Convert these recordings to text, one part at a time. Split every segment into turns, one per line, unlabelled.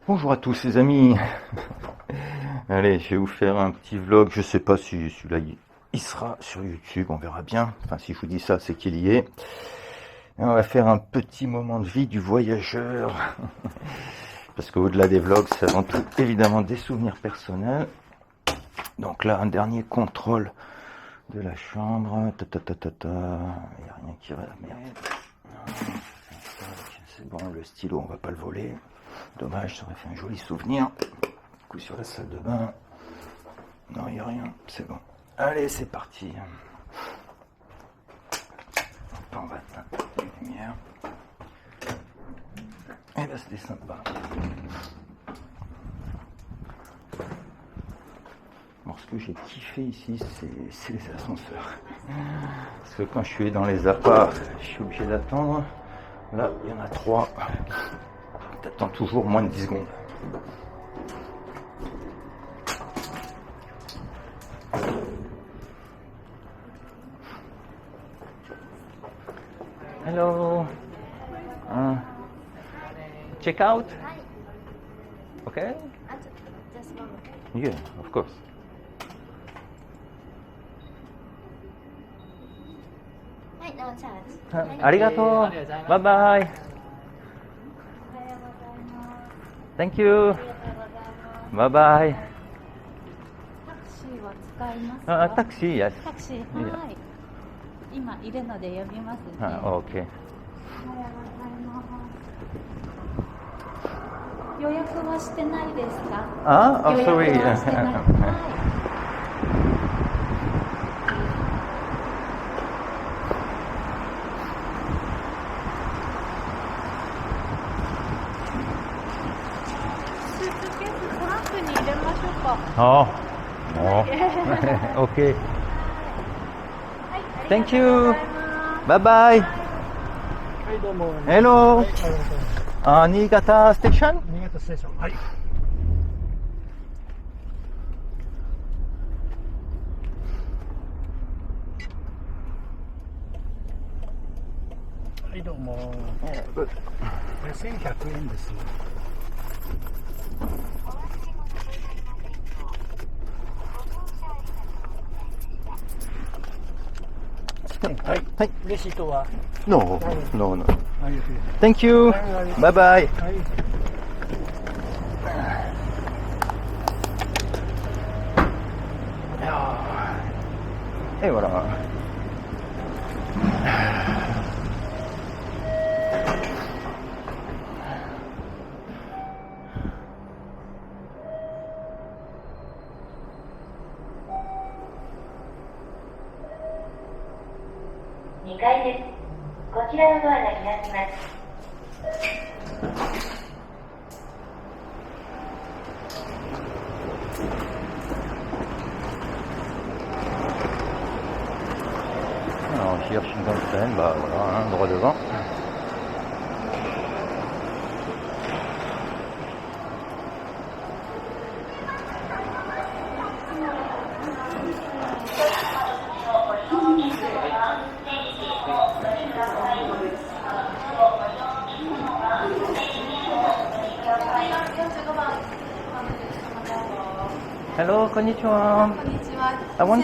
Bonjour à tous les amis. Allez, je vais vous faire un petit vlog. Je sais pas si celui-là il sera sur YouTube, on verra bien. Enfin, si je vous dis ça, c'est qu'il y est. Et on va faire un petit moment de vie du voyageur. Parce qu'au-delà des vlogs, c'est avant tout évidemment des souvenirs personnels. Donc là, un dernier contrôle de la chambre. Il n'y a rien qui va. Merde. C'est bon, le stylo, on va pas le voler. Dommage, ça aurait fait un joli souvenir. Du coup, sur la salle de bain. Non, il n'y a rien, c'est bon. Allez, c'est parti. On va éteindre les lumières. Et là, c'était sympa. Bon, ce que j'ai kiffé ici, c'est les ascenseurs. Parce que quand je suis dans les apparts, je suis obligé d'attendre. Là, il y en a 3. T'attends toujours moins de 10 secondes. Hello. Check out. Okay. Yeah, of course. Arigato. Bye bye. Thank you. Bye bye. タクシーは使います。
タクシー、はい。今いるので呼びますね。
OK。
予約はしてないですか？sorry。予約はしてない。はい。
Oh, okay. Thank you. Bye bye. Hello. Niigata Station?
Niigata Station. はい。はい、どうも。これ1100円です。はい。はい。レシートは
No. Thank you. Bye bye. Et voilà. Alors, hier Shinkansen, bah voilà, hein, droit devant. Hello, konnichiwa. I want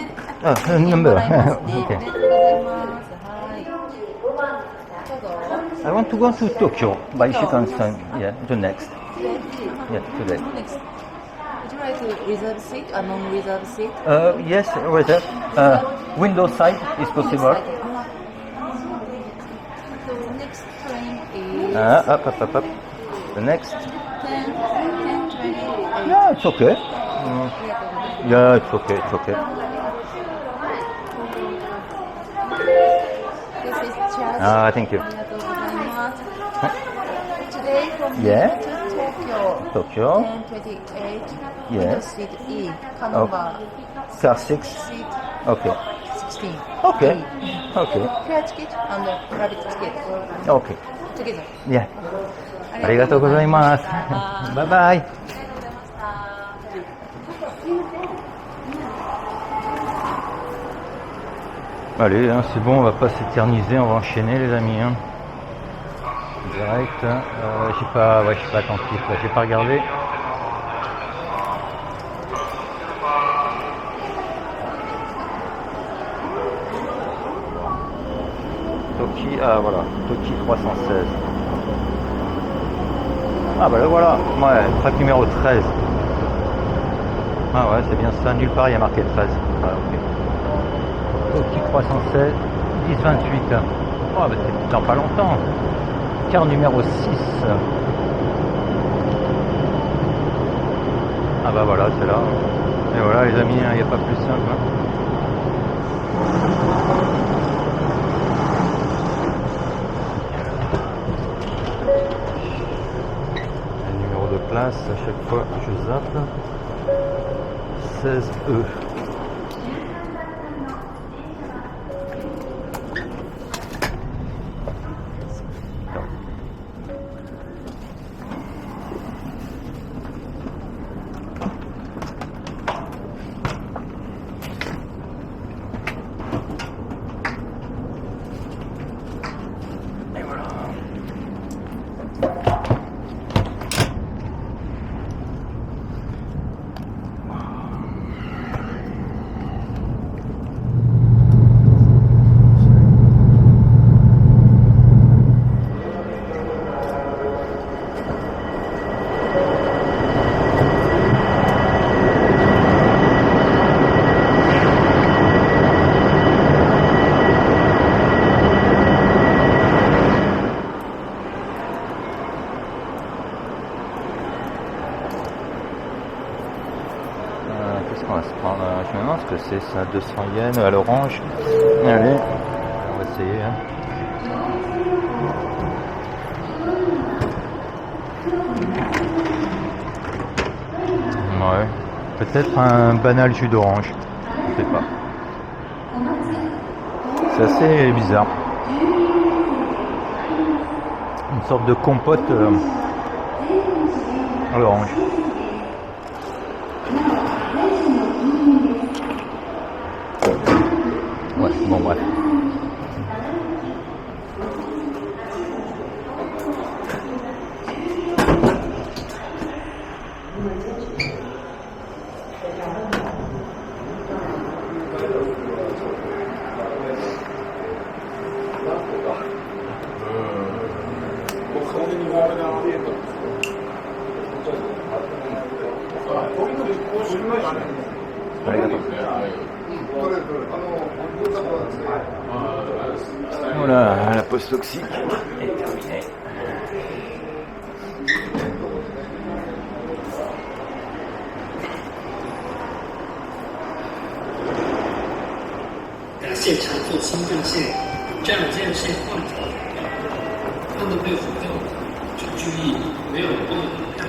number. Okay. I want to go to Tokyo by Shinkansen. Yeah, the next. Yeah, today.
Would you like to reserve seat or non-reserve seat?
Yes, reserve. Window side is possible.
The next train is
Up. The next.
10:28.
Yeah, it's okay. Yeah, it's okay.
This is Chaz.
Thank you.
ありがとうございます。Today from
Yeah.
here to
Tokyo.
10:28.
Yeah.
Window seat E. Kanova.
Car 6.
Seat
Okay.
16.
Okay.
E.
Okay.
Pair ticket and rabbit ticket.
Okay.
Together.
Yeah. ありがとうございます。バイバイ。Allez, hein, c'est bon, on va pas s'éterniser, on va enchaîner les amis. Hein. direct. Je suis pas attentif, là, j'ai pas regardé. Toki, voilà, Toki 316. Ah bah le voilà, ouais, track numéro 13. Ah ouais, c'est bien ça, nulle part il y a marqué 13. Ah, ok. Toki 316, 1028. Oh bah c'est dans pas longtemps. Car numéro 6. Ah bah voilà, c'est là. Et voilà les amis, il n'y a pas plus simple. Hein. Le numéro de place, à chaque fois je zappe. 16E. Qu'est-ce qu'on va se prendre? Je me demande ce que c'est ça, 200 yens à l'orange. Allez, on va essayer. Hein. Ouais, peut-être un banal jus d'orange. Je sais pas. C'est assez bizarre. Une sorte de compote à l'orange. Ouais, bon bref. Voilà, la pause toxique est terminée.
现场做心脏线，这样这样线患者，他们被火掉，请注意没有任何票。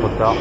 Trop tard.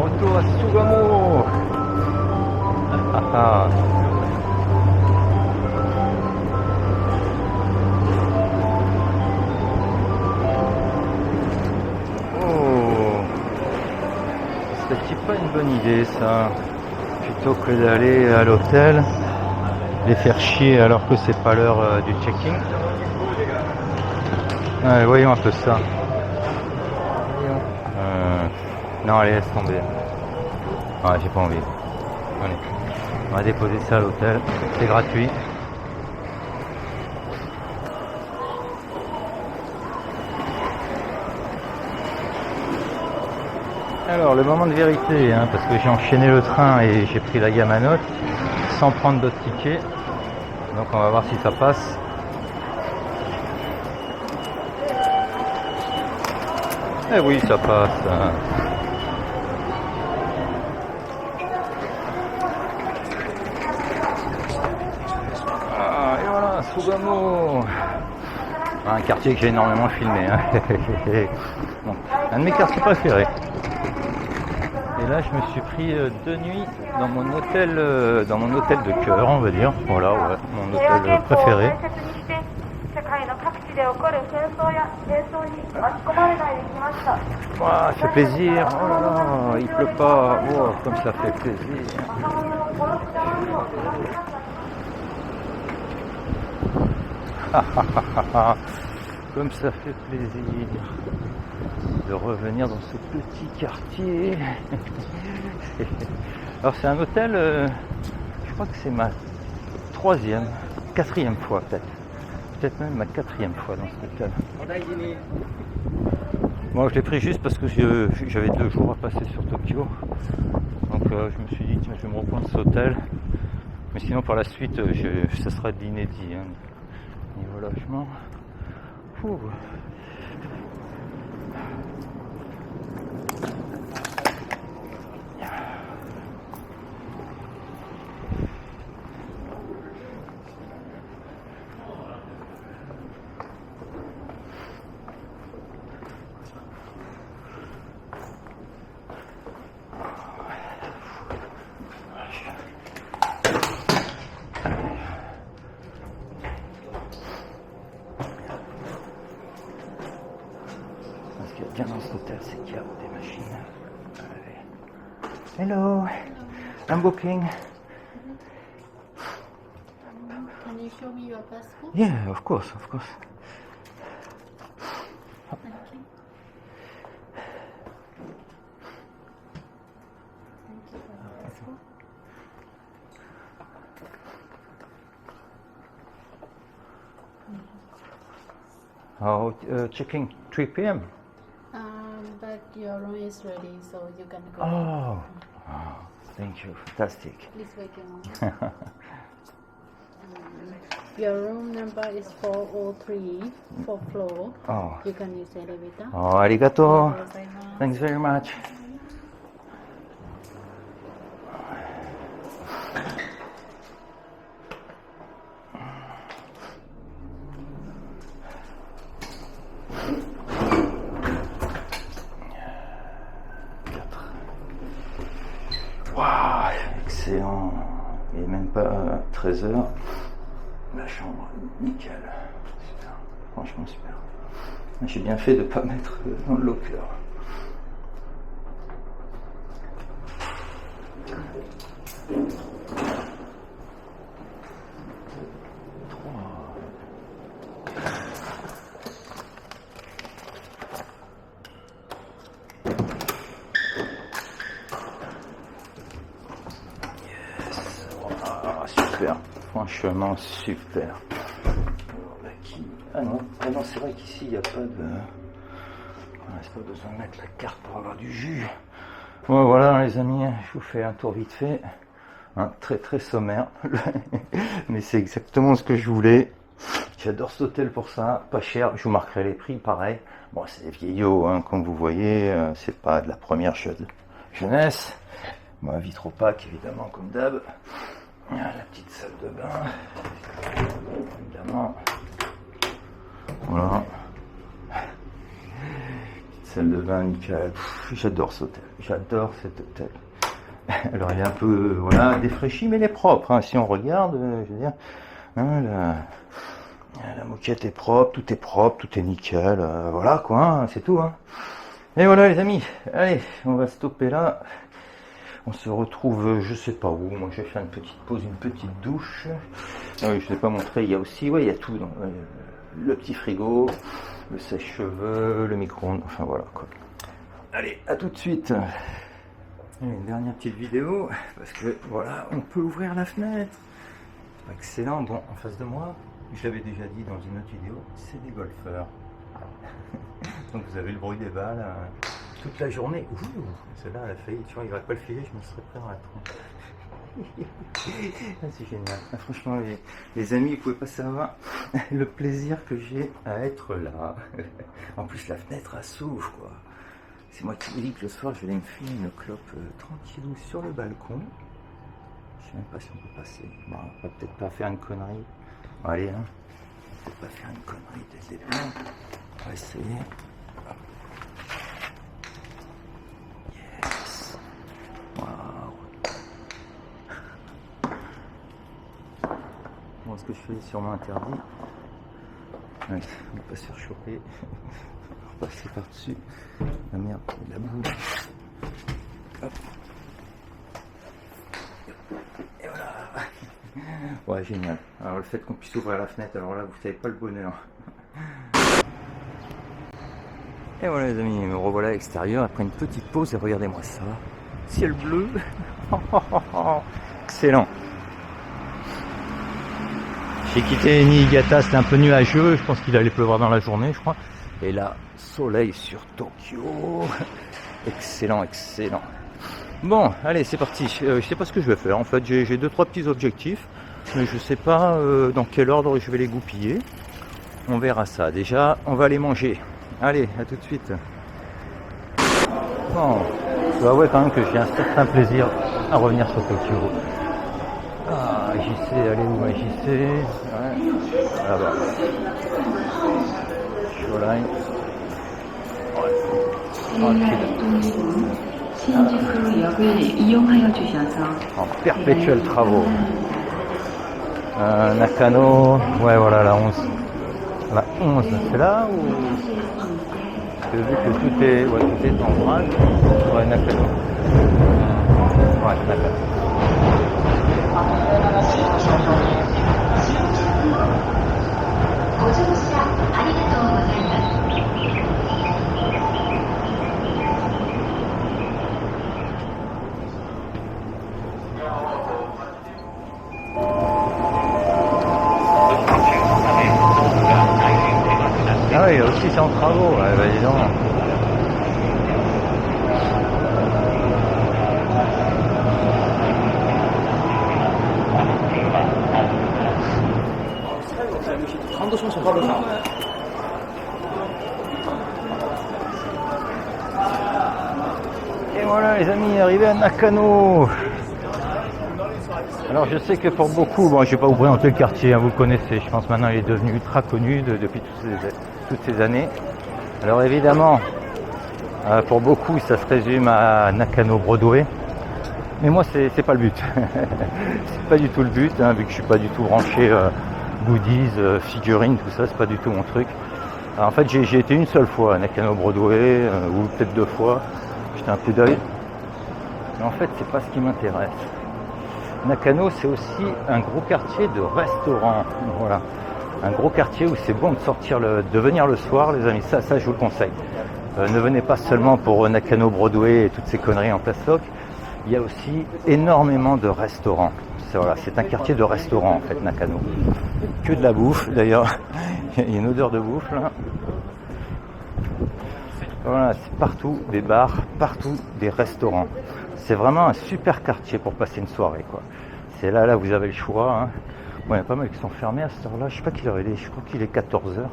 Retour à Sugamo. Oh, c'est pas une bonne idée ça. Plutôt que d'aller à l'hôtel, les faire chier alors que c'est pas l'heure du check-in. Ouais, voyons un peu ça. Non, allez, laisse tomber. Ouais, j'ai pas envie. Allez, on va déposer ça à l'hôtel. C'est gratuit. Alors, le moment de vérité, hein, parce que j'ai enchaîné le train et j'ai pris la Yamanote sans prendre d'autres tickets. Donc, on va voir si ça passe. Eh oui, ça passe. Hein. Ah, et voilà, Sugamo. Un quartier que j'ai énormément filmé. Hein. Bon, un de mes quartiers préférés. Et là, je me suis pris 2 nuits dans mon hôtel de cœur, on va dire. Voilà, ouais, mon hôtel préféré. Ouah, ça fait plaisir. Oh là là, il pleut pas. Oh, comme ça fait plaisir. Comme ça fait plaisir de revenir dans ce petit quartier. Alors c'est un hôtel, je crois que c'est ma 4e fois peut-être même ma 4e fois dans cet hôtel. Bon, je l'ai pris juste parce que j'avais 2 jours à passer sur Tokyo, donc je me suis dit tiens, je vais me reprendre cet hôtel, mais sinon par la suite ça sera de l'inédit, hein. Niveau logement. Ouh. Ce qu'il y a bien dans cet hôtel, c'est qu'il y a des machines. Allez. Hello, I'm booking.
Can you show me your passport?
Yeah, of course.
Thank you. Thank you for your passport.
Oh, checking 3 p.m.
But your room is ready, so you can go.
Oh, thank you, fantastic.
Please wait a moment. Your room number is 403, 4th floor.
Oh,
You can use elevator.
oh, arigato.
Gozaimasu.
Thanks very much. Waouh, excellent. Il n'est même pas 13h. La chambre, nickel. Super. Franchement super. J'ai bien fait de ne pas mettre dans le locker. Super, franchement super. Ah non, c'est vrai qu'ici il n'y a pas de... c'est pas besoin de mettre la carte pour avoir du jus. Bon, voilà les amis, je vous fais un tour vite fait. Très très sommaire. Mais c'est exactement ce que je voulais. J'adore cet hôtel pour ça, pas cher, je vous marquerai les prix, pareil. Bon, c'est des vieillots, comme vous voyez, c'est pas de la première jeunesse. Bon, vitre opaque, évidemment, comme d'hab. La petite salle de bain, évidemment. Voilà. Petite salle de bain, nickel. J'adore cet hôtel. Alors, il est un peu, voilà, défraîchi, mais il est propre, si on regarde, je veux dire. La moquette est propre, tout est nickel, voilà quoi, c'est tout. Et voilà les amis, allez, on va stopper là. On se retrouve, je sais pas où. Moi, je vais faire une petite pause, une petite douche. Ah oui, je ne l'ai pas montré. Il y a aussi, ouais, il y a tout. Le petit frigo, le sèche-cheveux, le micro-ondes. Enfin voilà quoi. Allez, à tout de suite. Une dernière petite vidéo parce que voilà, on peut ouvrir la fenêtre. Excellent. Bon, en face de moi, je l'avais déjà dit dans une autre vidéo, c'est des golfeurs. Donc vous avez le bruit des balles toute la journée. Ouh, celle-là, elle a failli, tu vois, il n'aurait pas le filet, je me serais pris dans la tronche. Ah, c'est génial. Ah, franchement, les amis, vous pouvez pas savoir le plaisir que j'ai à être là. En plus, la fenêtre, elle s'ouvre, quoi. C'est moi qui vous dis que le soir, je vais me fumer une clope tranquillou sur le balcon. Je sais même pas si on peut passer. Bon, on va peut-être pas faire une connerie. Bon, allez, hein. On va peut-être pas faire une connerie dès le début. On va essayer. Yes. Waouh. Bon, ce que je fais est sûrement interdit. Ouais, on va pas se faire choper. On va passer par-dessus. La merde, il y a de la boue. Hop. Et voilà. Ouais, génial. Alors le fait qu'on puisse ouvrir la fenêtre, alors là, vous savez pas le bonheur. Et voilà les amis, me revoilà à l'extérieur après une petite pause et regardez-moi ça. Ciel bleu. Excellent. J'ai quitté Niigata, c'était un peu nuageux, je pense qu'il allait pleuvoir dans la journée, je crois. Et là, soleil sur Tokyo. Excellent, excellent. Bon, allez, c'est parti. Je sais pas ce que je vais faire. En fait, j'ai 2-3 petits objectifs, mais je sais pas dans quel ordre je vais les goupiller. On verra ça. Déjà, on va aller manger. Allez, à tout de suite. Bon, je dois avouer quand même que j'ai un certain plaisir à revenir sur Tokyo. Ah, JC, allez où JC? Ouais, là-bas. Shoreline. En perpétuels travaux. Nakano, ouais voilà la 11. La 11, c'est là ou... J'ai vu que tout est en vrac. Ouais, Nakano. Ouais, Nakano. Ah oui, aussi c'est en travaux, ouais, bah dis donc. Et voilà les amis, arrivés à Nakano. Alors je sais que pour beaucoup, bon je vais pas vous présenter le quartier, hein, vous le connaissez, je pense maintenant il est devenu ultra connu depuis toutes ces années. Alors évidemment, pour beaucoup ça se résume à Nakano Broadway, mais moi c'est pas le but. C'est pas du tout le but, hein, vu que je suis pas du tout branché goodies, figurines, tout ça, c'est pas du tout mon truc. Alors, en fait j'ai été une seule fois à Nakano Broadway, ou peut-être 2 fois, j'étais un coup d'œil, mais en fait c'est pas ce qui m'intéresse. Nakano, c'est aussi un gros quartier de restaurants. Voilà. Un gros quartier où c'est bon de sortir, de venir le soir, les amis. Ça, je vous le conseille. Ne venez pas seulement pour Nakano Broadway et toutes ces conneries en place loc. Il y a aussi énormément de restaurants. Voilà, c'est un quartier de restaurants, en fait, Nakano. Que de la bouffe, d'ailleurs. Il y a une odeur de bouffe, là. Voilà, c'est partout des bars, partout des restaurants. C'est vraiment un super quartier pour passer une soirée, quoi. C'est là, vous avez le choix. Hein. Bon, il y a pas mal qui sont fermés à cette heure-là. Je sais pas quelle heure il est. Je crois qu'il est 14h.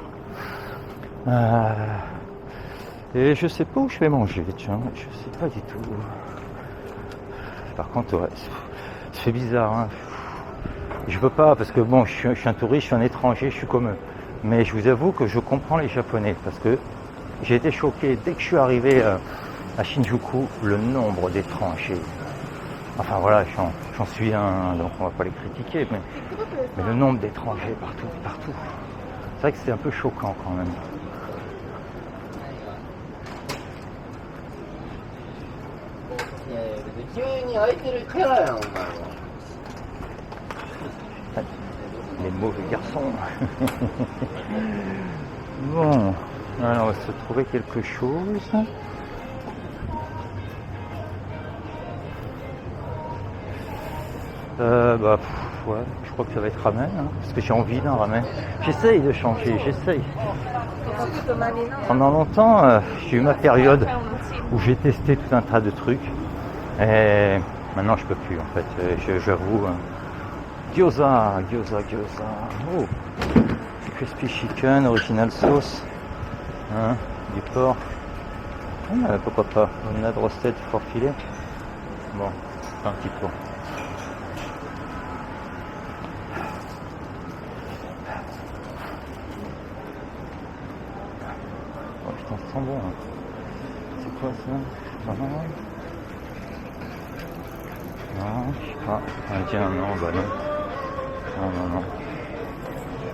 Et je sais pas où je vais manger, tiens. Je sais pas du tout. Par contre, ouais, ça fait bizarre. Hein. Je peux pas, parce que bon, je suis un touriste, je suis un étranger, je suis comme eux. Mais je vous avoue que je comprends les Japonais, parce que j'ai été choqué dès que je suis arrivé à Shinjuku, le nombre d'étrangers. Enfin voilà, j'en suis un, donc on va pas les critiquer, mais le nombre d'étrangers partout. C'est vrai que c'est un peu choquant quand même.
急に空いてるキャラやん、お前は。
Les mauvais garçons. Bon, alors on va se trouver quelque chose. Ouais, je crois que ça va être ramen, hein, parce que j'ai envie d'un ramen. J'essaye de changer, j'essaye. Pendant longtemps, j'ai eu ma période où j'ai testé tout un tas de trucs. Et maintenant, je peux plus, en fait. J'avoue. Gyoza. Oh, crispy chicken, original sauce. Hein, du porc. Pourquoi pas. Une ad roasted porc filet. Bon, un petit peu. Oh putain, ça sent bon. Hein. C'est quoi ça? Non, je sais pas. On dit un non, bah non. Non.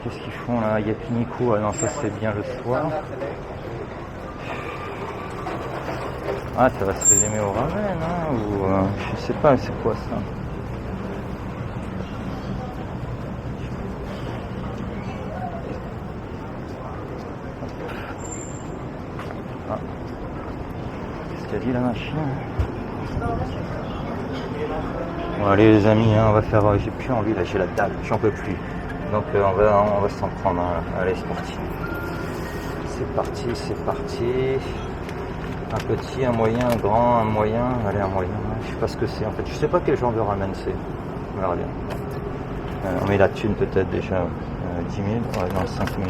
Qu'est-ce qu'ils font là? Yakiniku, ah non, ça c'est bien le soir. Ah, ça va se résumer au ramen, hein, ou je sais pas, c'est quoi ça? Ah. Qu'est-ce qu'a dit la machine? Bon allez les amis, hein, on va faire, j'ai plus envie là, j'ai la dalle, j'en peux plus. Donc on va s'en prendre un. Allez, c'est parti. C'est parti. Un petit, un moyen, un grand, un moyen. Allez, un moyen. Je sais pas ce que c'est en fait. Je sais pas quel genre de ramen c'est. On verra bien. On met la thune peut-être déjà. 10 000. Ouais, non, 5 000.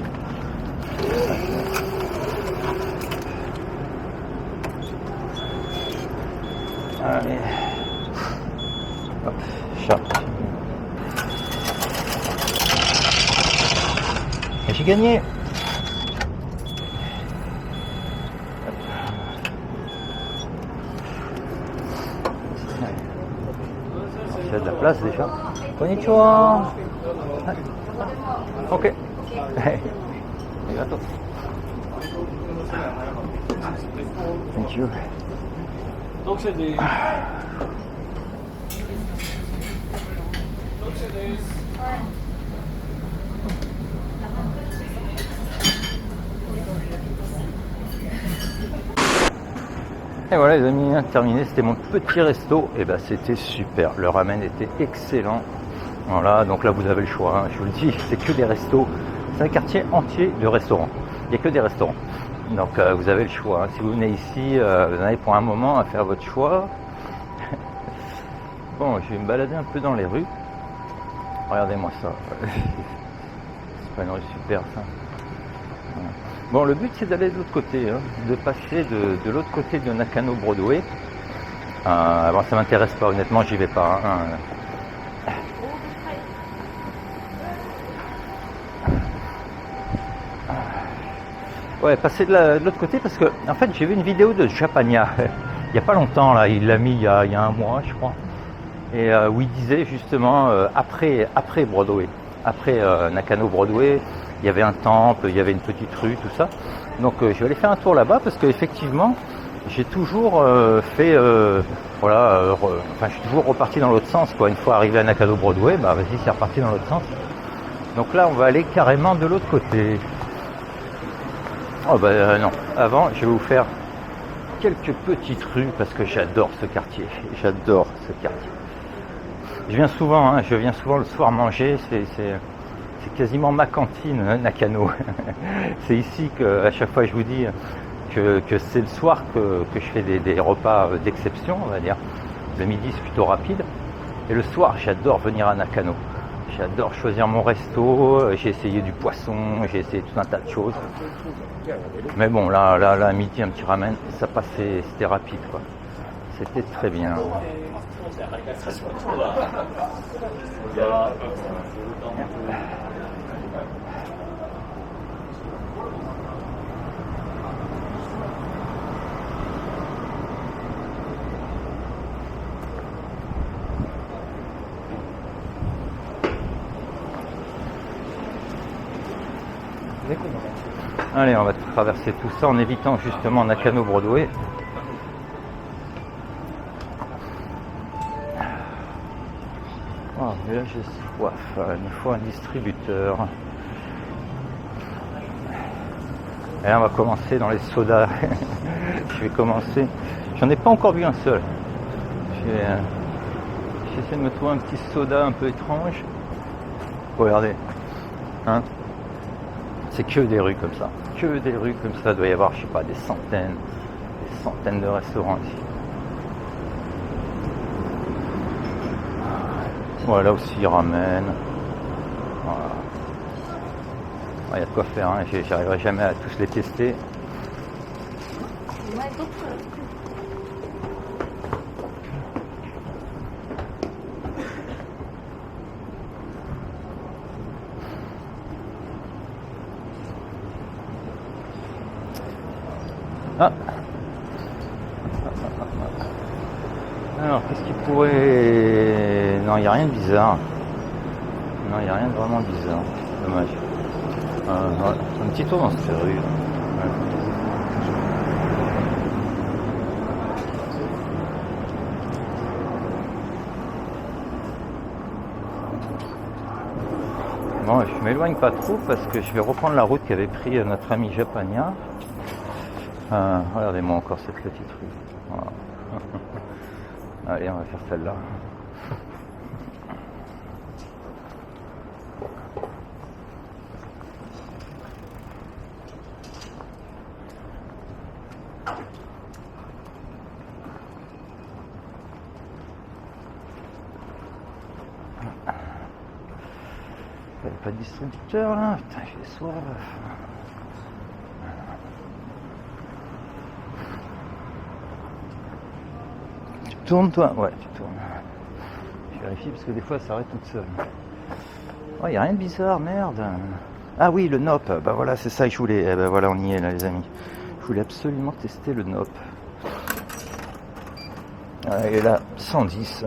Allez. Hop, chat. Et j'ai gagné. Il y a de la place déjà. Konnichiwa. Ok. Thank you.
Donc c'est des...
Et voilà les amis, terminé, c'était mon petit resto, et ben c'était super, le ramen était excellent. Voilà, donc là vous avez le choix, hein. Je vous le dis, c'est que des restos, c'est un quartier entier de restaurants, il n'y a que des restaurants. Donc vous avez le choix, hein. Si vous venez ici, vous en avez pour un moment à faire votre choix. Bon, je vais me balader un peu dans les rues. Regardez-moi ça. C'est pas une rue super ça. Bon, le but c'est d'aller de l'autre côté, hein, de passer de l'autre côté de Nakano Broadway. Bon, ça m'intéresse pas, honnêtement, j'y vais pas. Hein. Ouais, passer de l'autre côté parce que, en fait, j'ai vu une vidéo de Japania il y a pas longtemps, là, il l'a mis il y a un mois, je crois. Et où il disait justement après Broadway, après Nakano Broadway, il y avait un temple, il y avait une petite rue, tout ça. Donc je vais aller faire un tour là-bas parce qu'effectivement, j'ai toujours fait, enfin je suis toujours reparti dans l'autre sens, quoi. Une fois arrivé à Nakano Broadway, bah vas-y, c'est reparti dans l'autre sens. Donc là, on va aller carrément de l'autre côté. Oh bah non, avant, je vais vous faire quelques petites rues parce que j'adore ce quartier. J'adore ce quartier. Je viens souvent le soir manger, c'est quasiment ma cantine, hein, Nakano. C'est ici que à chaque fois je vous dis que c'est le soir que je fais des repas d'exception, on va dire. Le midi c'est plutôt rapide. Et le soir j'adore venir à Nakano. J'adore choisir mon resto, j'ai essayé du poisson, j'ai essayé tout un tas de choses. Mais bon, là, à midi, un petit ramen, ça passait, c'était rapide, quoi. C'était très bien. Allez, on va traverser tout ça en évitant justement Nakano Broadway. Oh, mais là j'ai soif, il me faut un distributeur. Et là on va commencer dans les sodas. Je vais commencer. J'en ai pas encore vu un seul. J'essaie de me trouver un petit soda un peu étrange. Regardez. Hein, c'est que des rues comme ça. Que des rues comme ça. Il doit y avoir, je sais pas, des centaines de restaurants ici. Voilà aussi ils ramènent. Voilà. Il y a de quoi faire, hein. J'arriverai jamais à tous les tester. Ah. Alors, qu'est-ce qui pourrait... Non, il n'y a rien de bizarre. Non, il n'y a rien de vraiment bizarre. Dommage. Voilà. Un petit tour dans cette rue. Ouais. Bon, je m'éloigne pas trop parce que je vais reprendre la route qu'avait pris notre ami Japania. Regardez-moi encore cette petite rue. Voilà. Allez, on va faire celle-là. Il n'y a pas de distributeur là, putain j'ai soif. Tu tournes toi? Ouais, tu tournes. Je vérifie parce que des fois ça s'arrête toute seule. Oh, il n'y a rien de bizarre, merde. Ah oui, le NOP, bah voilà, c'est ça que je voulais. Eh ben voilà, on y est là les amis. Je voulais absolument tester le NOP. Et là, 110.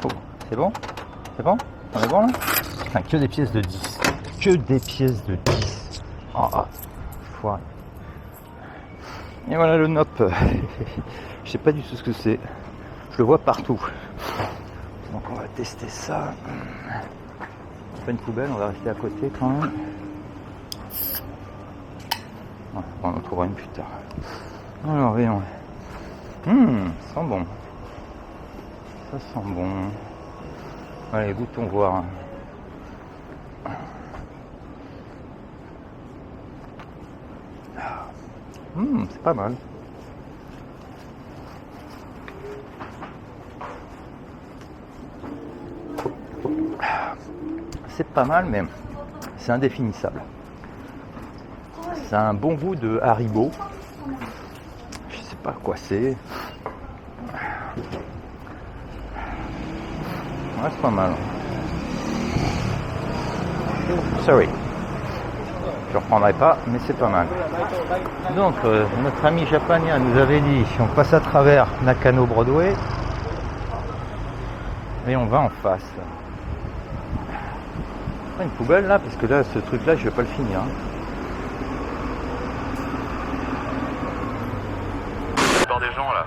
Oh, c'est bon? C'est bon? On est bon là? Enfin, que des pièces de 10. Que des pièces de 10. Oh, foire. Et voilà le NOP. Je sais pas du tout ce que c'est. Je le vois partout. Donc on va tester ça. C'est pas une poubelle, on va rester à côté quand même. Ouais, on en trouvera une plus tard. Alors voyons. Ça sent bon. Ça sent bon. Allez, goûtons voir. C'est pas mal. C'est pas mal, mais c'est indéfinissable. C'est un bon goût de Haribo. Je sais pas quoi c'est. Ouais, c'est pas mal. Sorry. Je reprendrai pas, mais c'est pas mal. Donc, notre ami Japania nous avait dit, on passe à travers Nakano Broadway et on va en face. Pas une poubelle là, parce que là, ce truc-là, je vais pas le finir.
La plupart des gens là,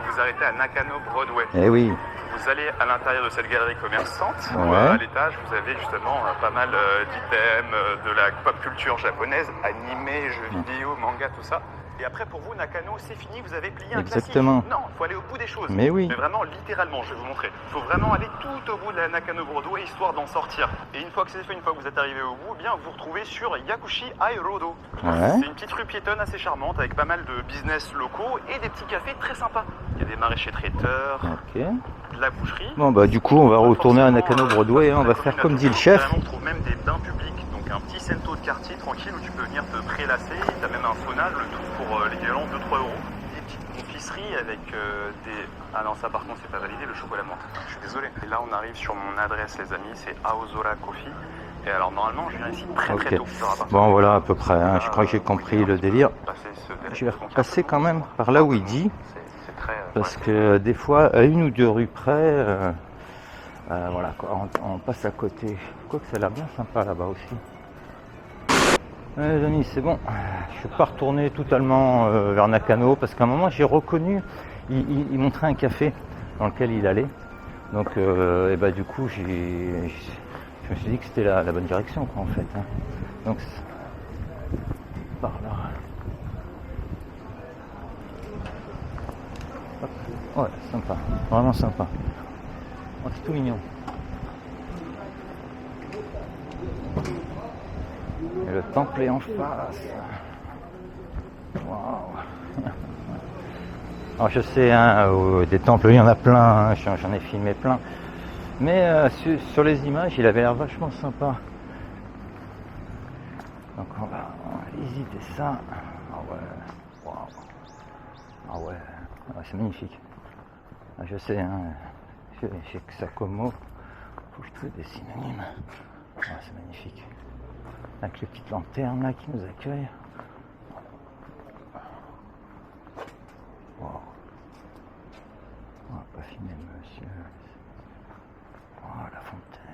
vous vous arrêtez à Nakano Broadway.
Eh oui.
Vous allez à l'intérieur de cette galerie commerçante, où
Ouais.
à l'étage vous avez justement pas mal d'items de la pop culture japonaise, animés, jeux vidéo, manga, tout ça. Et après pour vous Nakano c'est fini, vous avez plié un
Exactement.
classique. Non, il faut aller au bout des choses.
Mais oui.
Mais vraiment littéralement, je vais vous montrer. Il faut vraiment aller tout au bout de la Nakano Broadway histoire d'en sortir. Et une fois que c'est fait, une fois que vous êtes arrivé au bout, eh bien vous vous retrouvez sur Yakushi Airodo.
Ouais.
C'est une petite rue piétonne assez charmante avec pas mal de business locaux et des petits cafés très sympas. Il y a des maraîchers traiteurs,
Ok.
de la boucherie.
Bon bah du coup on va retourner à Nakano Broadway, hein. On va faire comme dit le chef.
On trouve même des bains publics, donc un petit cento de quartier tranquille où tu peux venir te prélasser. Tu as même un sauna, le tout pour l'équivalent de 2-3 euros. Des petites confiseries avec des... Ah non, ça par contre c'est pas validé, le chocolat menthe. Je suis désolé. Et là on arrive sur mon adresse les amis, c'est Aozora Coffee. Et alors normalement je viens ici très
Ok.
tôt.
Bon voilà à peu près, hein. Je crois que j'ai compris le délire. Je vais repasser quand même par là où il dit. Parce que des fois, à une ou deux rues près, voilà quoi, on passe à côté. Quoique ça a l'air bien sympa là-bas aussi. Les amis, c'est bon. Je ne suis pas retourné totalement vers Nakano parce qu'à un moment j'ai reconnu, il montrait un café dans lequel il allait. Donc et bah, du coup je me suis dit que c'était la bonne direction quoi, en fait. Hein. Donc par là. Hop. Ouais, sympa, vraiment sympa. Oh, c'est tout mignon. Et le temple est en face. Waouh. Alors je sais, hein, des temples, il y en a plein, hein, j'en ai filmé plein. Mais sur les images, il avait l'air vachement sympa. Donc on va visiter ça. Ah ouais, waouh. Ah ouais, ah, c'est magnifique. Ah, je sais, hein, j'ai que ça comme mot. Faut que je trouve des synonymes. Ah, c'est magnifique. Avec les petites lanternes là qui nous accueillent. Wow. On va pas filmer le monsieur. Oh, la fontaine.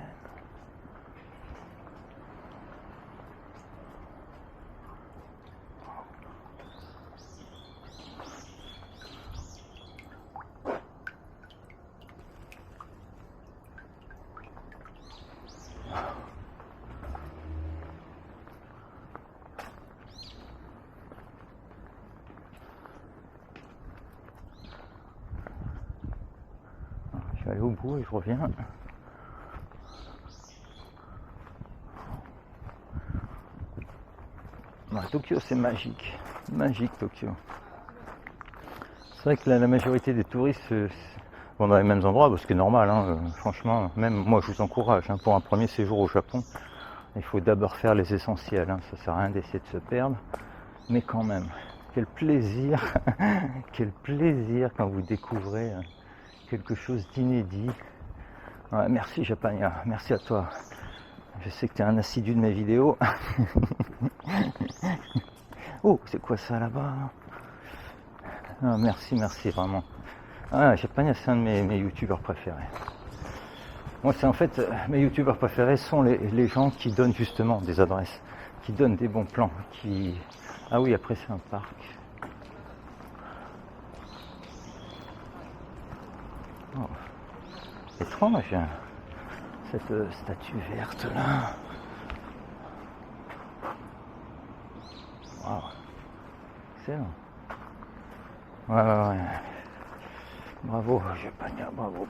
Je vais aller au bout et je reviens. Tokyo, c'est magique. Magique, Tokyo. C'est vrai que la majorité des touristes vont dans les mêmes endroits, ce qui est normal. Hein, franchement, même moi, je vous encourage. Hein, pour un premier séjour au Japon, il faut d'abord faire les essentiels. Hein, ça sert à rien d'essayer de se perdre. Mais quand même, quel plaisir quel plaisir quand vous découvrez quelque chose d'inédit. Ouais, merci Japania, merci à toi. Je sais que tu es un assidu de mes vidéos. Oh, c'est quoi ça là-bas? Ah, merci vraiment. Ah, Japania, c'est un de mes youtubeurs préférés. Moi, c'est en fait, mes youtubeurs préférés sont les gens qui donnent justement des adresses, qui donnent des bons plans, qui... Ah oui, après c'est un parc. Oh. Étrange, hein, cette statue verte là. Waouh, excellent. Ouais. Bravo, Japania, bravo.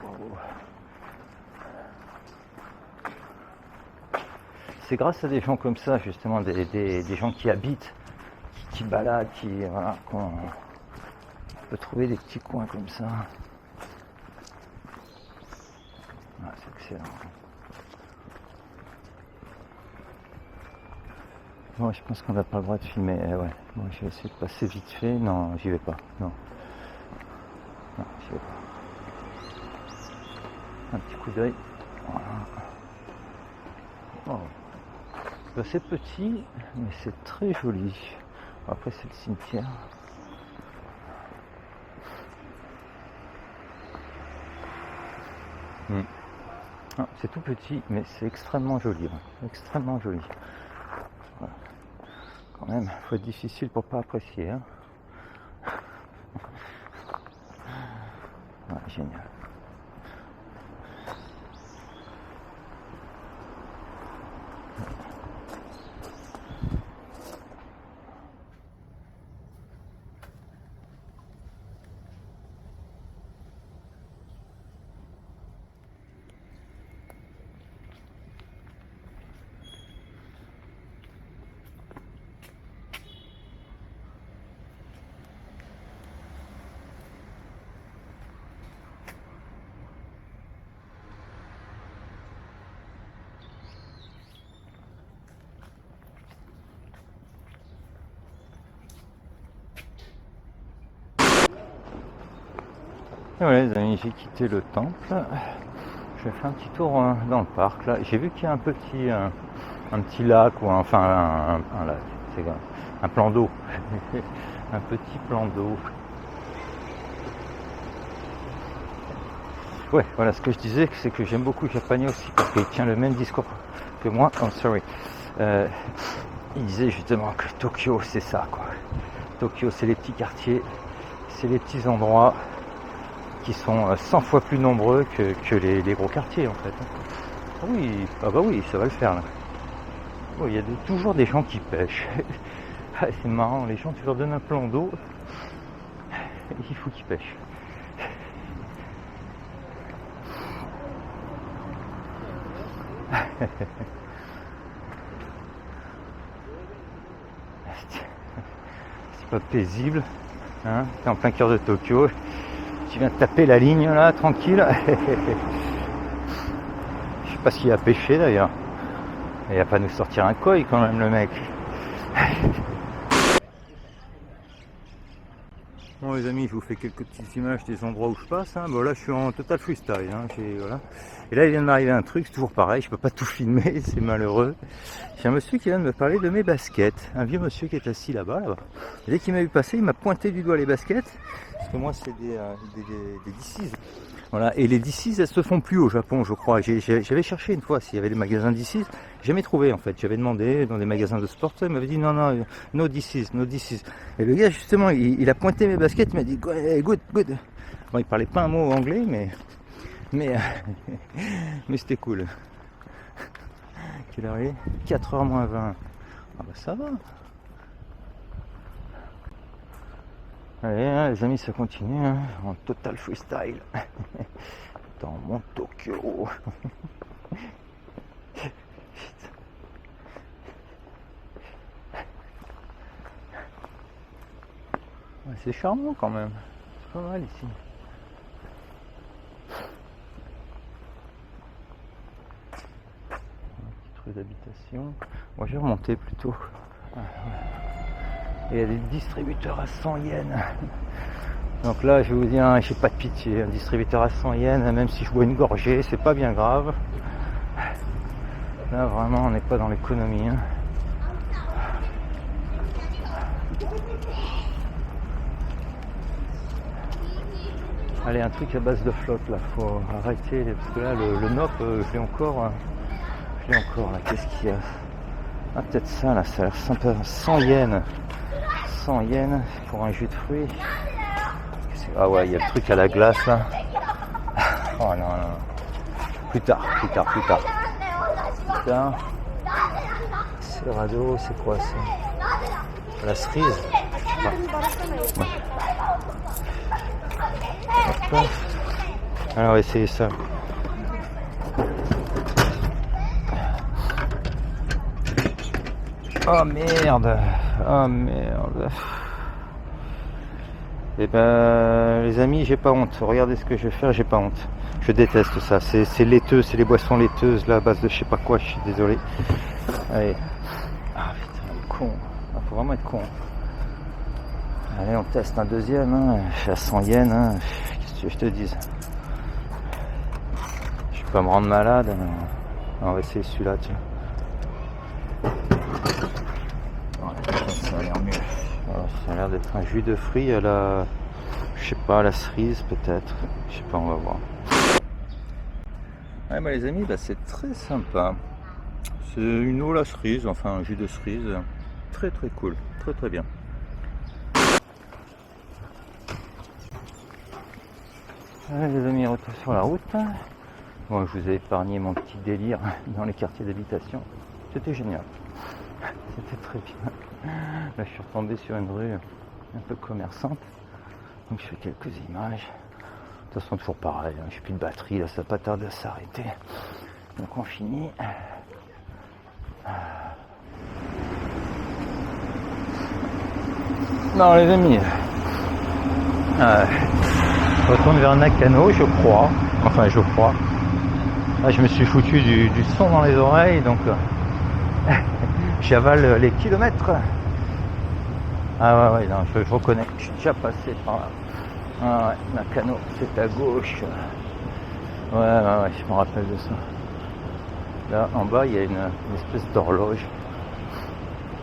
C'est grâce à des gens comme ça, justement, des gens qui habitent, qui baladent, voilà, qu'on peut trouver des petits coins comme ça. Ah, c'est excellent. Bon, je pense qu'on n'a pas le droit de filmer. Ouais. Bon, je vais essayer de passer vite fait. Non, j'y vais pas. Non, j'y vais pas. Un petit coup d'œil. Voilà. Oh. C'est petit, mais c'est très joli. Après, c'est le cimetière. Ah, c'est tout petit, mais c'est extrêmement joli. Hein. Extrêmement joli. Voilà. Quand même, il faut être difficile pour pas apprécier. Hein. Ouais, génial. Et voilà les amis, j'ai quitté le temple. Je vais faire un petit tour dans le parc là. J'ai vu qu'il y a un petit lac ou un lac, c'est grave. Un plan d'eau. Un petit plan d'eau. Ouais, voilà ce que je disais, c'est que j'aime beaucoup Japania aussi parce qu'il tient le même discours que moi. Oh sorry. il disait justement que Tokyo c'est ça quoi. Tokyo c'est les petits quartiers, c'est les petits endroits qui sont 100 fois plus nombreux que les gros quartiers en fait. Ah oui, ah bah oui, ça va le faire là. Oh, il y a toujours des gens qui pêchent. Ah, c'est marrant, les gens tu leur donnes un plan d'eau, il faut qu'ils pêchent. C'est pas paisible, hein, t'es en plein cœur de Tokyo, tu viens de taper la ligne là, tranquille. Je sais pas ce qu'il a pêché d'ailleurs. Il va pas nous sortir un koi quand même le mec. Bon les amis, je vous fais quelques petites images des endroits où je passe. Hein. Bon là je suis en total freestyle. Hein. Voilà. Et là il vient de m'arriver un truc, c'est toujours pareil, je peux pas tout filmer, c'est malheureux. J'ai un monsieur qui vient de me parler de mes baskets. Un vieux monsieur qui est assis là-bas. Et dès qu'il m'a vu passer, il m'a pointé du doigt les baskets. Parce que moi c'est des DC's. Voilà, et les DC's elles se font plus au Japon je crois. J'avais cherché une fois s'il y avait des magasins DC's, jamais trouvé en fait. J'avais demandé dans des magasins de sport, il m'avait dit non, no DC's, no DC's. Et le gars justement, il a pointé mes baskets, il m'a dit good. Bon, il parlait pas un mot anglais, mais c'était cool. Quelle heure il est ? 4h moins 20. Ah bah ça va. Allez, hein, les amis, ça continue, hein, en total freestyle. Dans mon Tokyo. Ouais, c'est charmant quand même. C'est pas mal ici. Un petit truc d'habitation. Moi, j'ai remonté plutôt. Ah, ouais. Et il y a des distributeurs à 100 yens. Donc là, je vais vous dire, j'ai pas de pitié. Un distributeur à 100 yens, même si je bois une gorgée, c'est pas bien grave. Là, vraiment, on n'est pas dans l'économie. Hein. Allez, un truc à base de flotte, là. Faut arrêter, parce que là, le NOP, je l'ai encore. Là. Qu'est-ce qu'il y a ? Ah, peut-être ça, là, ça a l'air sympa. 100 yens. 100 yens pour un jus de fruits. Ah ouais, il y a le truc à la glace là. Oh non. Plus tard. C'est radeau, c'est quoi ça ? La cerise ? Ouais. Alors on va essayer ça. Oh merde. Et ben les amis, j'ai pas honte. Regardez ce que je vais faire, j'ai pas honte. Je déteste ça. C'est laiteux, c'est les boissons laiteuses là à base de je sais pas quoi, je suis désolé. Allez. Ah putain, con. Faut vraiment être con. Allez, on teste un deuxième, hein. Je suis à 100 yens, hein. Qu'est-ce que je te dise ? Je vais pas me rendre malade. On va essayer celui-là, tiens. Ça a l'air mieux. Alors, ça a l'air d'être un jus de fruits à la, je sais pas, à la cerise peut-être. Je sais pas, on va voir. Ouais, bah les amis, bah c'est très sympa. C'est une eau à la cerise, enfin un jus de cerise. Très très cool, très très bien. Allez les amis, retour sur la route. Bon, je vous ai épargné mon petit délire dans les quartiers d'habitation. C'était génial. C'était très bien. Là, je suis retombé sur une rue un peu commerçante. Donc, je fais quelques images. De toute façon, toujours pareil. Hein. J'ai plus de batterie. Là, ça va pas tarder à s'arrêter. Donc, on finit. Non, les amis. Je retourne vers Nakano, je crois. Enfin, je crois. Là, je me suis foutu du son dans les oreilles. Donc... j'avale les kilomètres. Ah ouais, non, je reconnais, je suis déjà passé par là. Ah ouais, Nakano, c'est à gauche. Ouais, je me rappelle de ça. Là, en bas, il y a une espèce d'horloge.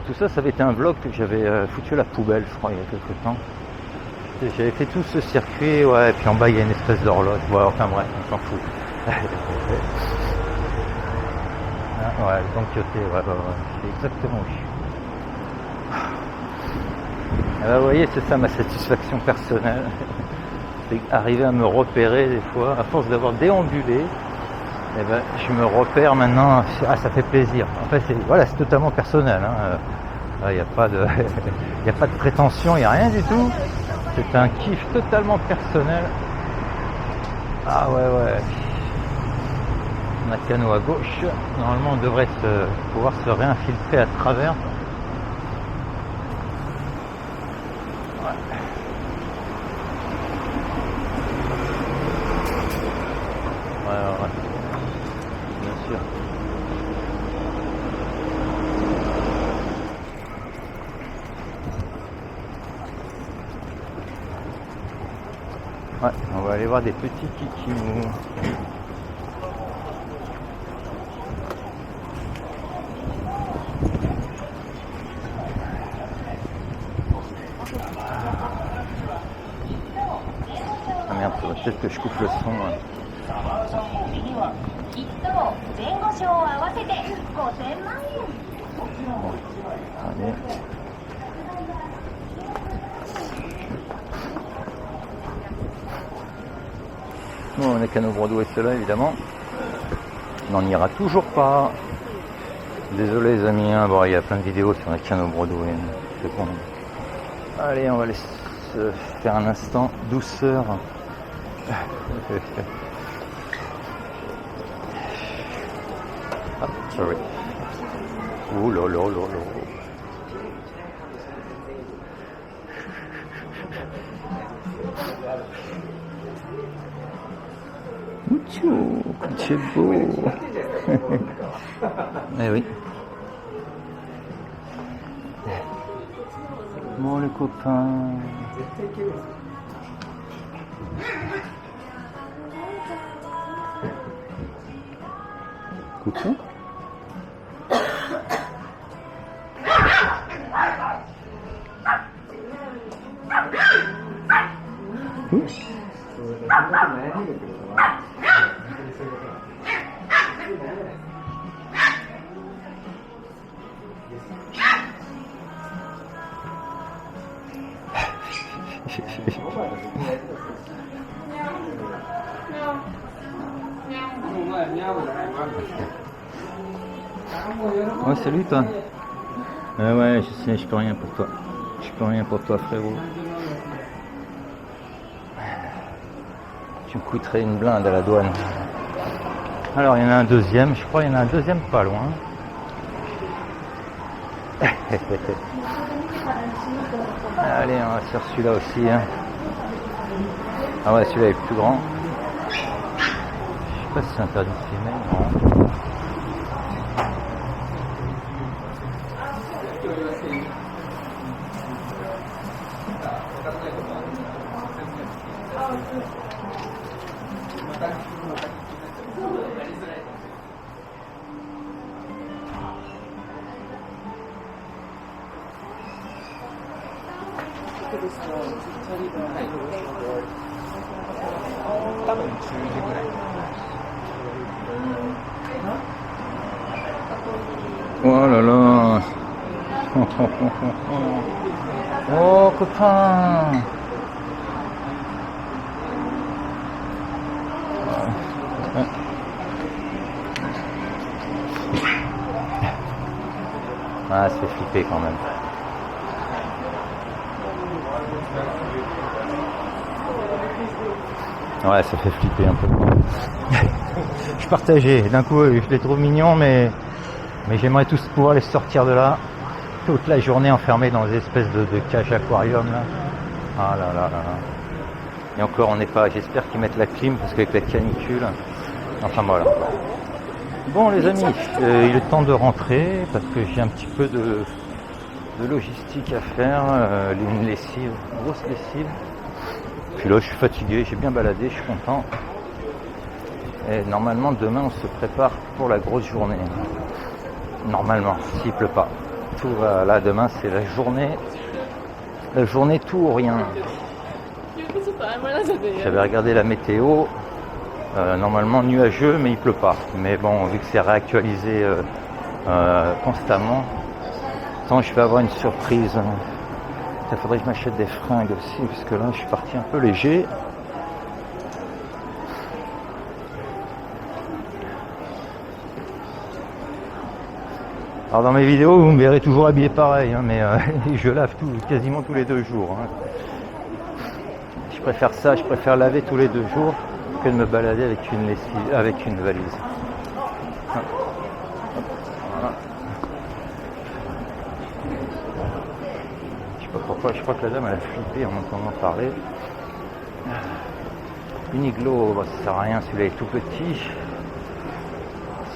Tout ça, ça avait été un vlog que j'avais foutu à la poubelle, je crois, il y a quelques temps. J'avais fait tout ce circuit, ouais, et puis en bas, il y a une espèce d'horloge. Ouais, enfin bref, on s'en fout. Ouais, le Don Quixote, ouais, c'est exactement où je suis. Alors, vous voyez, c'est ça ma satisfaction personnelle. C'est arriver à me repérer des fois, à force d'avoir déambulé, eh ben, je me repère maintenant. Ah, ça fait plaisir. En fait, c'est totalement personnel. Il n'y a pas de, il y a pas de prétention, il n'y a rien du tout. C'est un kiff totalement personnel. Ah ouais. On a canot à gauche. Normalement, on devrait pouvoir se réinfiltrer à travers. Ouais. Bien sûr. Ouais, on va aller voir des petits kikimous. Ah merde, faudrait peut-être que je coupe le son. Allez. Bon, on est canot Broadway, cela évidemment. On n'en ira toujours pas. Désolé les amis, bon, il y a plein de vidéos sur les canaux Broadway. C'est bon. Allez, on va laisser faire un instant douceur. Ah, sorry. Ouh là là là là. Ouchou, c'est beau. Eh oui. Bon les copains. Coucou. Ouais, salut toi. Ouais, je sais, je peux rien pour toi. Je peux rien pour toi, frérot. Tu me coûterais une blinde à la douane. Alors, il y en a un deuxième, je crois qu'il y en a un deuxième pas loin. Allez, on va faire celui-là aussi. Hein. Ah ouais, celui-là est plus grand. Je sais pas si c'est interdit de filmer, non. Oh là là. Oh copain. Ah, ça fait flipper quand même. Ouais, ça fait flipper un peu. Je partageais. D'un coup, je les trouve mignons, mais j'aimerais tous pouvoir les sortir de là. Toute la journée enfermés dans des espèces de cages aquarium là. Ah là là là là. Et encore, on n'est pas. J'espère qu'ils mettent la clim parce qu'avec la canicule. Enfin voilà. Bon les amis, il est temps de rentrer parce que j'ai un petit peu de logistique à faire. Une lessive, grosse lessive. Puis là, je suis fatigué, j'ai bien baladé, je suis content. Et normalement, demain, on se prépare pour la grosse journée. Normalement, s'il pleut pas. Tout va là, demain, c'est la journée tout ou rien. J'avais regardé la météo. Normalement, nuageux, mais il pleut pas. Mais bon, vu que c'est réactualisé constamment, tant je vais avoir une surprise. Il faudrait que je m'achète des fringues aussi, parce que là je suis parti un peu léger. Alors dans mes vidéos, vous me verrez toujours habillé pareil, hein, mais je lave quasiment tous les 2 jours. Hein. Je préfère ça, je préfère laver tous les 2 jours que de me balader avec une lessive, avec une valise. Voilà. Je sais pas pourquoi, je crois que la dame elle a flippé en m'entendant parler. Uniqlo, bah, ça sert à rien, celui-là est tout petit.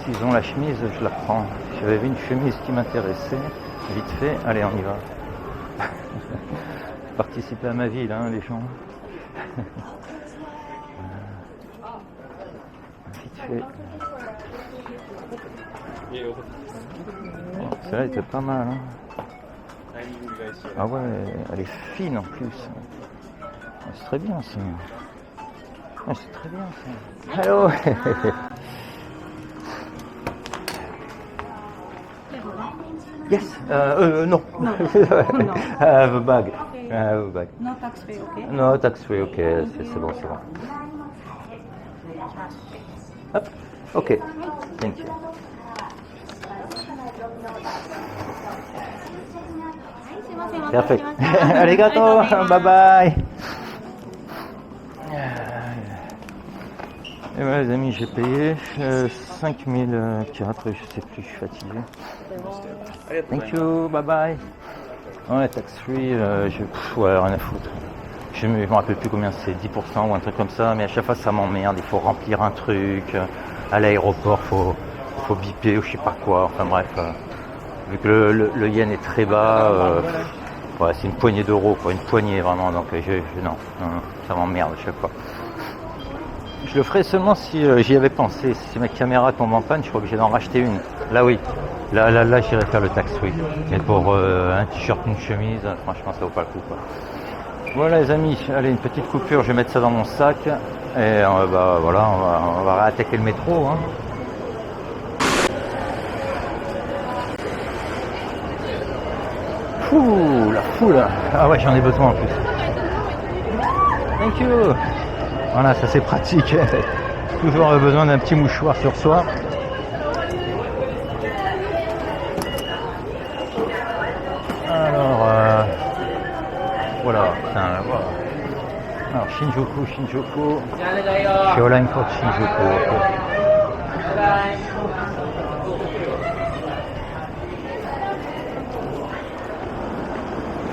S'ils ont la chemise, je la prends. J'avais vu une chemise qui m'intéressait, vite fait, allez on y va. Participer à ma ville, hein, les gens. Vite fait. Oh, celle-là était pas mal. Hein. Ah ouais, elle est fine en plus. Ah, c'est très bien ça. Ah, c'est très bien ça. Hello. Yes. No.
No.
I have a bag. I have a bag.
No tax free, okay?
No, tax free, ok. C'est bon, c'est bon. Hop. Ok. Thank you. Parfait. Arigato. Bye bye. Et voilà les amis, j'ai payé 5004, je sais plus, je suis fatigué. Thank you, bye bye. Ouais, tax free, ouais, rien à foutre. Je me rappelle plus combien c'est, 10% ou un truc comme ça, mais à chaque fois ça m'emmerde, il faut remplir un truc. À l'aéroport, faut biper ou je sais pas quoi, enfin bref. Vu que le yen est très bas, ouais, c'est une poignée d'euros, quoi, une poignée vraiment, donc non, ça m'emmerde à chaque fois. Je le ferai seulement si j'y avais pensé. Si ma caméra tombe en panne, je suis obligé d'en racheter une. Là oui, là j'irai faire le tax free. Mais pour un t-shirt, une chemise, franchement ça vaut pas le coup, quoi. Voilà les amis, allez, une petite coupure, je vais mettre ça dans mon sac. Et bah voilà, on va réattaquer le métro. Hein. Fouh, la foule. Ah ouais, j'en ai besoin en plus. Thank you. Voilà, ça c'est pratique. Toujours besoin d'un petit mouchoir sur soi. Alors, voilà. Voilà. Alors, Shinjuku. Shoreline Court Shinjuku.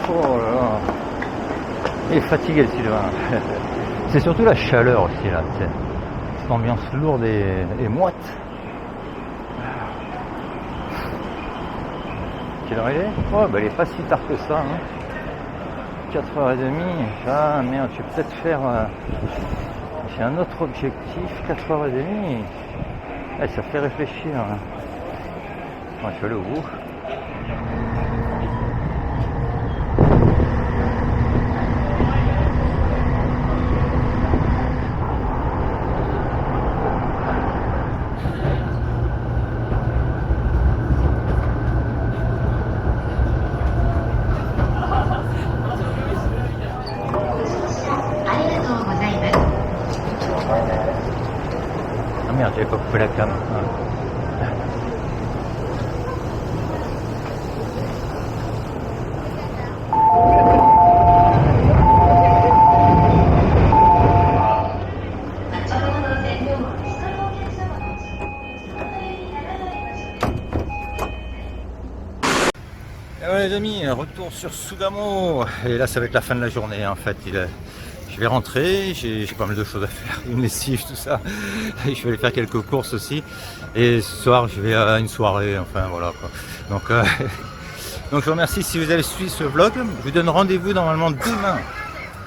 Oh là là. Il est fatigué le Sylvain. C'est surtout la chaleur aussi là, cette ambiance lourde et moite. Quelle heure il est? Oh bah il est pas si tard que ça, hein. 4h30. Ah merde, je vais peut-être faire... j'ai un autre objectif, 4h30. Eh, ça fait réfléchir. Hein. Ouais, je vais aller au bout. Ah merde, j'avais pas coupé la cam. Et ouais les amis, retour sur Sugamo. Et là ça va être la fin de la journée en fait. Je vais rentrer, j'ai pas mal de choses à faire, une lessive, tout ça. Je vais aller faire quelques courses aussi. Et ce soir, je vais à une soirée, enfin voilà quoi. Donc je vous remercie si vous avez suivi ce vlog. Je vous donne rendez-vous normalement demain.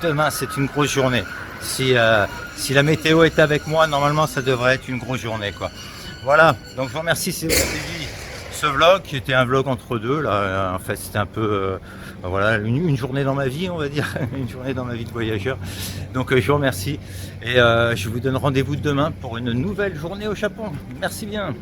Demain, c'est une grosse journée. Si la météo est avec moi, normalement, ça devrait être une grosse journée, quoi. Voilà, donc je vous remercie si vous avez suivi ce vlog, qui était un vlog entre deux. Là, en fait, c'était un peu... voilà, une journée dans ma vie, on va dire, une journée dans ma vie de voyageur. Donc je vous remercie et je vous donne rendez-vous demain pour une nouvelle journée au Japon. Merci bien.